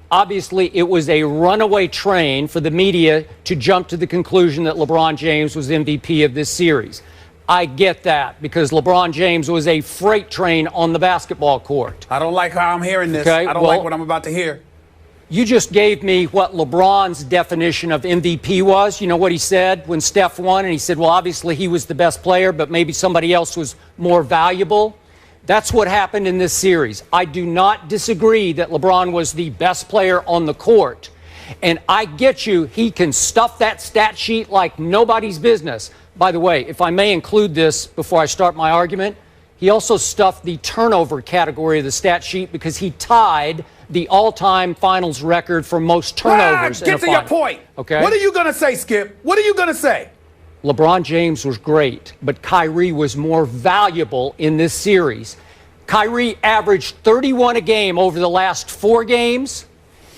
Obviously, it was a runaway train for the media to jump to the conclusion that LeBron James was MVP of this series. I get that because LeBron James was a freight train on the basketball court. I don't like how I'm hearing this. Okay, I don't like what I'm about to hear. You just gave me what LeBron's definition of MVP was. You know what he said when Steph won? And he said, well, obviously he was the best player, but maybe somebody else was more valuable. That's what happened in this series. I do not disagree that LeBron was the best player on the court. And I get you, he can stuff that stat sheet like nobody's business. By the way, if I may include this before I start my argument, he also stuffed the turnover category of the stat sheet because he tied the all-time finals record for most turnovers in a final. Get to your point. Okay. What are you going to say, Skip? What are you going to say? LeBron James was great, but Kyrie was more valuable in this series. Kyrie averaged 31 a game over the last 4 games,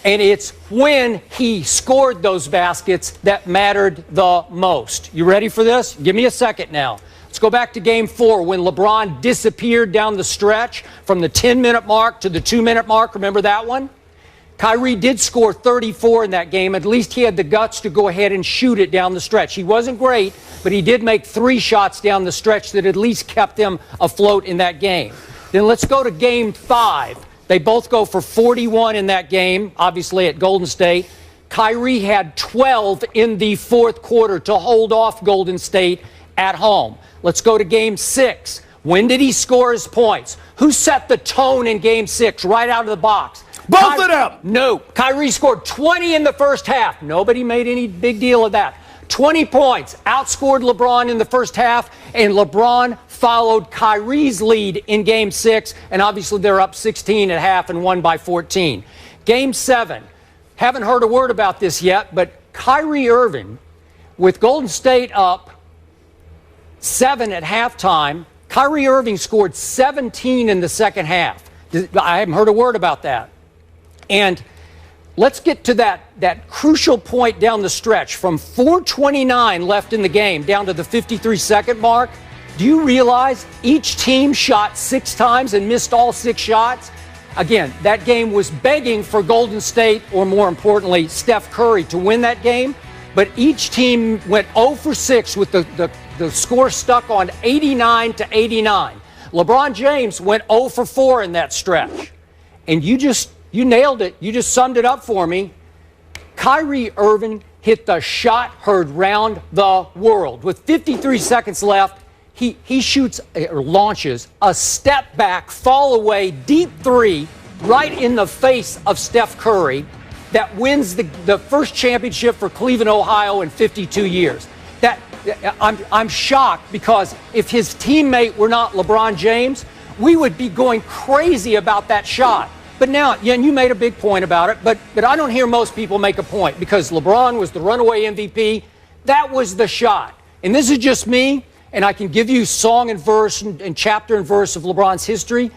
and it's when he scored those baskets that mattered the most. You ready for this? Give me a second now. Let's go back to Game 4 when LeBron disappeared down the stretch from the 10-minute mark to the 2-minute mark. Remember that one? Kyrie did score 34 in that game. At least he had the guts to go ahead and shoot it down the stretch. He wasn't great, but he did make 3 shots down the stretch that at least kept him afloat in that game. Then let's go to Game 5. They both go for 41 in that game, obviously at Golden State. Kyrie had 12 in the fourth quarter to hold off Golden State at home. Let's go to Game 6. When did he score his points? Who set the tone in Game 6 right out of the box? Both of them. No. Kyrie scored 20 in the first half. Nobody made any big deal of that. 20 points, outscored LeBron in the first half, and LeBron followed Kyrie's lead in Game 6, and obviously they're up 16 at half and won by 14. Game 7, haven't heard a word about this yet, but Kyrie Irving, with Golden State up 7 at halftime, Kyrie Irving scored 17 in the second half. I haven't heard a word about that. And let's get to that crucial point down the stretch from 4:29 left in the game down to the 53-second mark. Do you realize each team shot 6 times and missed all 6 shots? Again, that game was begging for Golden State, or more importantly, Steph Curry to win that game. But each team went 0 for 6 with the score stuck on 89 to 89. LeBron James went 0 for 4 in that stretch. And you nailed it. You just summed it up for me. Kyrie Irving hit the shot heard round the world. With 53 seconds left, he shoots or launches a step back, fall away, deep 3 right in the face of Steph Curry that wins the first championship for Cleveland, Ohio in 52 years. I'm shocked because if his teammate were not LeBron James, we would be going crazy about that shot. But now, yeah, and you made a big point about it, but I don't hear most people make a point because LeBron was the runaway MVP. That was the shot. And this is just me, and I can give you song and verse and chapter and verse of LeBron's history.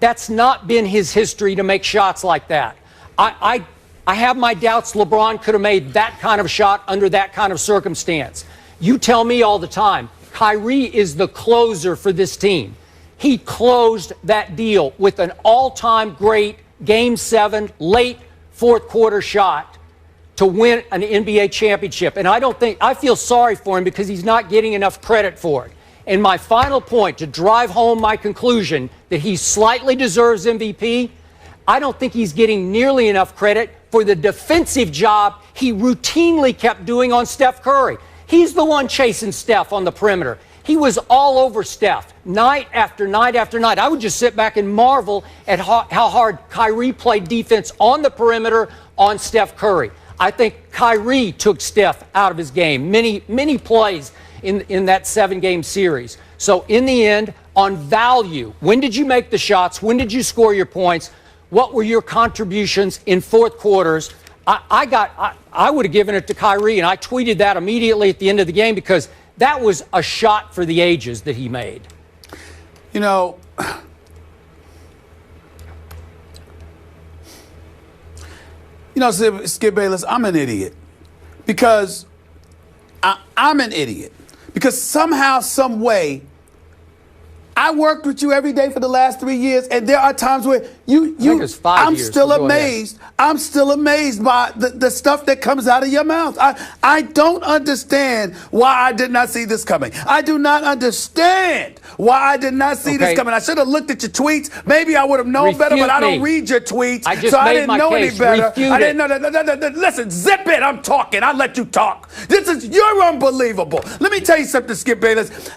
That's not been his history to make shots like that. I have my doubts LeBron could have made that kind of shot under that kind of circumstance. You tell me all the time, Kyrie is the closer for this team. He closed that deal with an all-time great Game 7 late fourth quarter shot to win an NBA championship. And I feel sorry for him because he's not getting enough credit for it. And my final point to drive home my conclusion that he slightly deserves MVP, I don't think he's getting nearly enough credit for the defensive job he routinely kept doing on Steph Curry. He's the one chasing Steph on the perimeter. He was all over Steph night after night after night. I would just sit back and marvel at how hard Kyrie played defense on the perimeter on Steph Curry. I think Kyrie took Steph out of his game, many plays in that 7-game series. So in the end, on value, when did you make the shots? When did you score your points? What were your contributions in fourth quarters? I would have given it to Kyrie, and I tweeted that immediately at the end of the game because that was a shot for the ages that he made. You know, Skip Bayless, I'm an idiot. Because I'm an idiot. Because somehow, some way, I worked with you every day for the last 3 years, and there are times where think it's 5 I'm years, still but go ahead. amazed. I'm still amazed by the stuff that comes out of your mouth. I don't understand why I did not see this coming. I do not understand why I did not see this coming. I should have looked at your tweets. Maybe I would have known better, but I don't read your tweets, so I didn't know any better. I didn't know. Listen, zip it. I'm talking. I'll let you talk. You're unbelievable. Let me tell you something, Skip Bayless.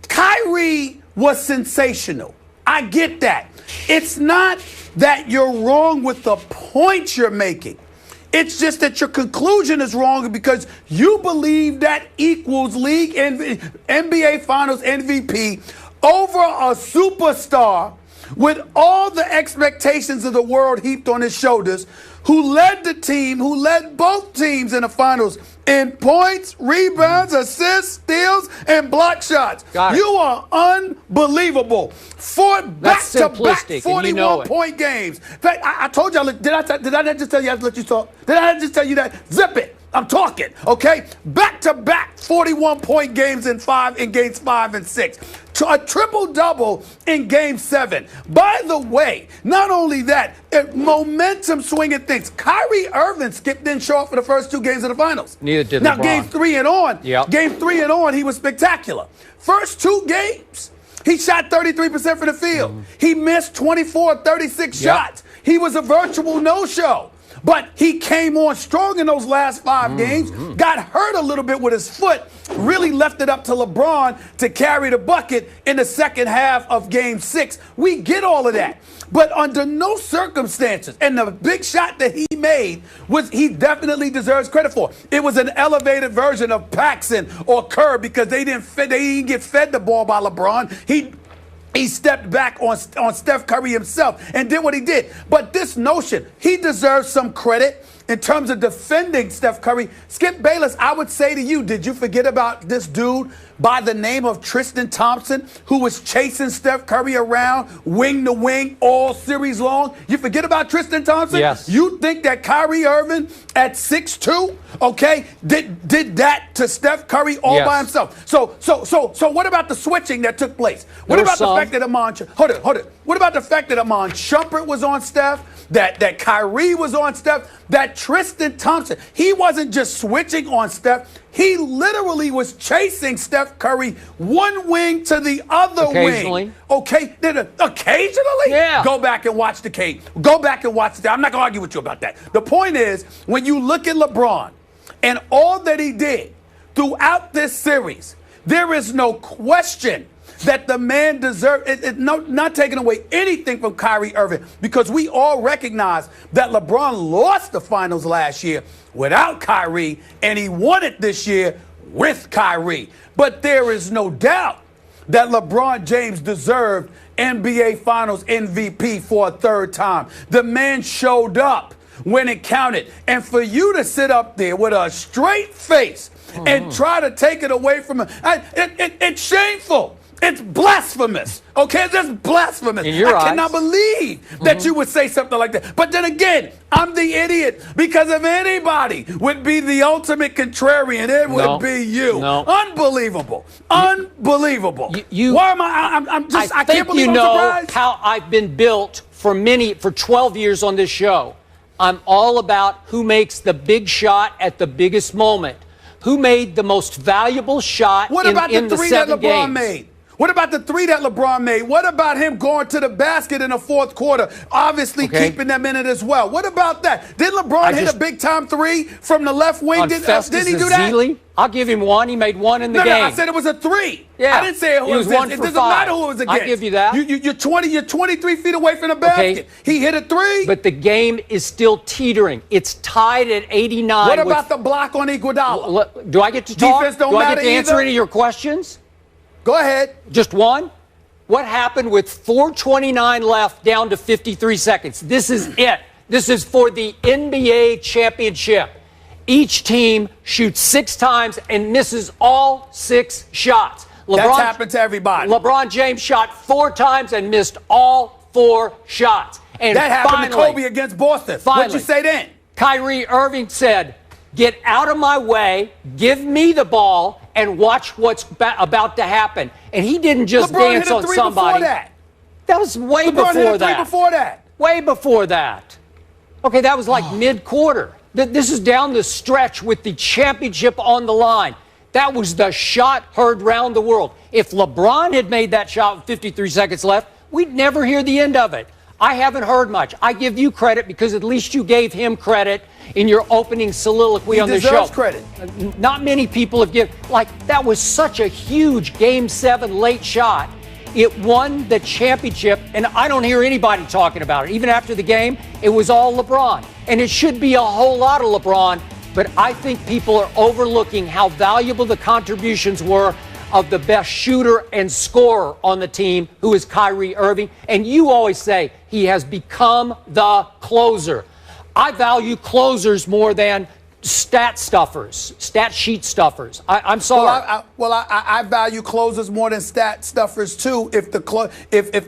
Kyrie was sensational. I get that. It's not that you're wrong with the points you're making. It's just that your conclusion is wrong because you believe that equals league NBA Finals MVP over a superstar with all the expectations of the world heaped on his shoulders, who led the team, who led both teams in the finals in points, rebounds, assists, steals, and block shots. You are unbelievable. Back-to-back 41-point games. In fact, I told y'all, did I not just tell you I have to let you talk? Did I not just tell you that? Zip it. I'm talking, okay? Back-to-back 41-point games in games 5 and 6. A triple-double in Game 7. By the way, not only that, momentum swinging things. Kyrie Irving didn't show up for the first 2 games of the finals. Neither did Now, LeBron. Game 3 and on, he was spectacular. First 2 games, he shot 33% from the field. He missed 24, 36 shots. He was a virtual no-show. But he came on strong in those last 5 games, got hurt a little bit with his foot, really left it up to LeBron to carry the bucket in the second half of Game 6. We get all of that. But under no circumstances, and the big shot that he made, he definitely deserves credit for. It was an elevated version of Paxson or Kerr because they didn't get fed the ball by LeBron. He stepped back on Steph Curry himself and did what he did. But this notion, he deserves some credit in terms of defending Steph Curry. Skip Bayless, I would say to you, did you forget about this dude by the name of Tristan Thompson who was chasing Steph Curry around wing to wing all series long? You forget about Tristan Thompson? Yes. You think that Kyrie Irving at 6'2", did that to Steph Curry all by himself? So what about the switching that took place? What about the fact that What about the fact that Amon Shumpert was on Steph? That Kyrie was on Steph? That Tristan Thompson, he wasn't just switching on Steph. He literally was chasing Steph Curry one wing to the other wing. Okay? Occasionally? Yeah. Go back and watch the tape. Go back and watch the. I'm not going to argue with you about that. The point is, when you look at LeBron and all that he did throughout this series, there is no question that the man deserves it. Not taking away anything from Kyrie Irving, because we all recognize that LeBron lost the finals last year without Kyrie, and he won it this year with Kyrie. But there is no doubt that LeBron James deserved NBA Finals MVP for a 3rd time. The man showed up when it counted. And for you to sit up there with a straight face and try to take it away from him, it's shameful. It's blasphemous. Okay, that's blasphemous. I cannot believe that you would say something like that. But then again, I'm the idiot, because if anybody would be the ultimate contrarian, it would be you. Unbelievable. Unbelievable. Why am I can't believe I'm surprised. How I've been built for 12 years on this show. I'm all about who makes the big shot at the biggest moment. Who made the most valuable shot in the 7 games? Made? What about the 3 that LeBron made? What about him going to the basket in the 4th quarter, obviously keeping them in it as well? What about that? Did LeBron hit a big-time 3 from the left wing? Did he do that? I'll give him 1. He made 1 in the game. No, I said it was a 3. Yeah. I didn't say it was 1 It for doesn't 5. matter who it was against. I'll give you that. You're 23 feet away from the basket. He hit a 3. But the game is still teetering. It's tied at 89. What about the block on Iguodala? Do I get to talk? Defense don't Do I get to matter answer either? any of your questions? Go ahead. Just one? What happened with 4:29 left down to 53 seconds? This is it. This is for the NBA championship. Each team shoots 6 times and misses all 6 shots. That's happened to everybody. LeBron James shot 4 times and missed all 4 shots. And that happened to Kobe against Boston. What'd you say then? Kyrie Irving said, "Get out of my way, give me the ball, and watch what's about to happen. And he didn't just LeBron dance hit a on three somebody. Before that. That was way LeBron before hit a three that. before that. Way before that. Okay, that was like mid-quarter. This is down the stretch with the championship on the line. That was the shot heard round the world. If LeBron had made that shot with 53 seconds left, we'd never hear the end of it. I haven't heard much. I give you credit because at least you gave him credit in your opening soliloquy on the show. He deserves credit. Not many people have given. Like, that was such a huge Game 7 late shot. It won the championship, and I don't hear anybody talking about it. Even after the game, it was all LeBron. And it should be a whole lot of LeBron, but I think people are overlooking how valuable the contributions were of the best shooter and scorer on the team, who is Kyrie Irving. And you always say he has become the closer. I value closers more than stat stuffers, stat sheet stuffers. I'm sorry. I value closers more than stat stuffers too. If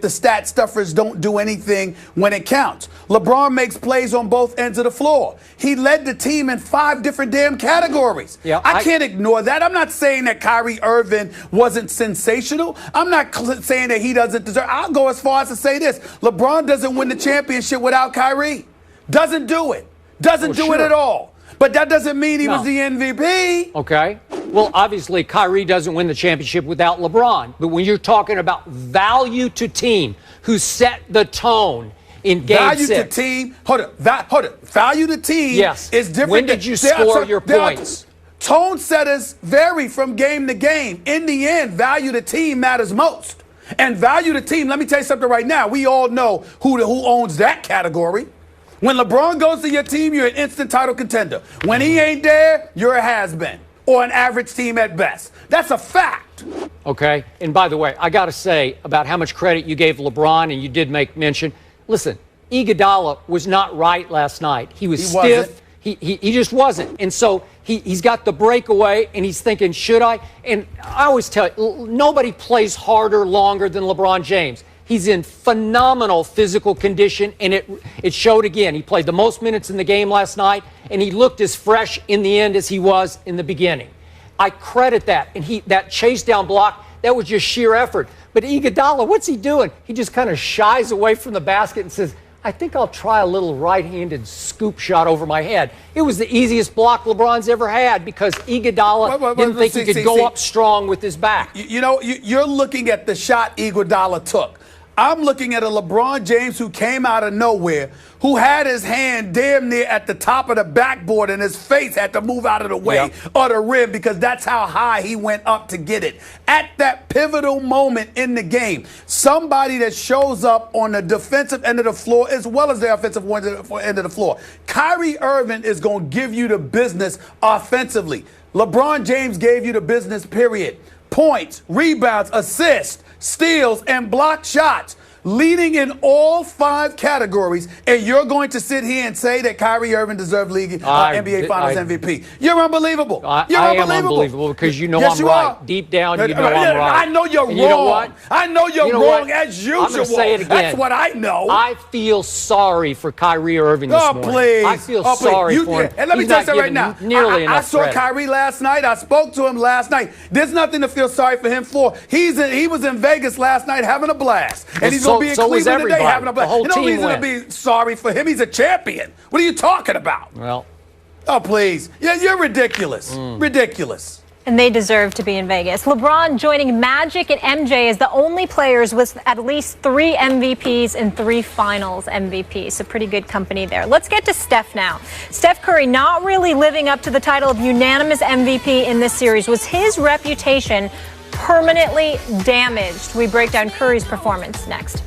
the stat stuffers don't do anything when it counts, LeBron makes plays on both ends of the floor. He led the team in 5 different damn categories. Yeah, I can't ignore that. I'm not saying that Kyrie Irving wasn't sensational. I'm not saying that he doesn't deserve. I'll go as far as to say this: LeBron doesn't win the championship without Kyrie. Doesn't do it. Doesn't do it at all. But that doesn't mean he was the MVP. Okay. Well, obviously, Kyrie doesn't win the championship without LeBron. But when you're talking about value to team, who set the tone in Game 6. Value to team. Hold it. Value to team is different. When did you score your points? Tone setters vary from game to game. In the end, value to team matters most. And value to team, let me tell you something right now. We all know who owns that category. When LeBron goes to your team, you're an instant title contender. When he ain't there, you're a has-been or an average team at best. That's a fact. Okay. And by the way, I got to say about how much credit you gave LeBron, and you did make mention. Listen, Iguodala was not right last night. He was stiff. He just wasn't. And so he's got the breakaway, and he's thinking, should I? And I always tell you, nobody plays harder longer than LeBron James. He's in phenomenal physical condition, and it showed again. He played the most minutes in the game last night, and he looked as fresh in the end as he was in the beginning. I credit that. And that chase down block, that was just sheer effort. But Iguodala, what's he doing? He just kind of shies away from the basket and says, I think I'll try a little right-handed scoop shot over my head. It was the easiest block LeBron's ever had because Iguodala didn't think he could go up strong with his back. You're looking at the shot Iguodala took. I'm looking at a LeBron James who came out of nowhere, who had his hand damn near at the top of the backboard and his face had to move out of the way of the rim because that's how high he went up to get it. At that pivotal moment in the game, somebody that shows up on the defensive end of the floor as well as the offensive end of the floor. Kyrie Irving is going to give you the business offensively. LeBron James gave you the business, period. Points, rebounds, assists, steals, and block shots, leading in all 5 categories, and you're going to sit here and say that Kyrie Irving deserved NBA Finals MVP. You're unbelievable. I am unbelievable because you know I'm right. Deep down, you know I'm right. I know you're wrong. You know what? I know you're wrong as usual. I'm going to say it again. That's what I know. I feel sorry for Kyrie Irving this morning. Please. I feel sorry for him. And let me tell you something right now. I saw credit. Kyrie last night. I spoke to him last night. There's nothing to feel sorry for him for. He was in Vegas last night having a blast. And he's going to be in Cleveland today having a blast. No reason to be sorry for him. He's a champion. What are you talking about? Well. Oh, please. Yeah, you're ridiculous. Ridiculous. And they deserve to be in Vegas. LeBron joining Magic and MJ as the only players with at least 3 MVPs and 3 Finals MVPs. So pretty good company there. Let's get to Steph now. Steph Curry not really living up to the title of unanimous MVP in this series. Was his reputation permanently damaged? We break down Curry's performance next.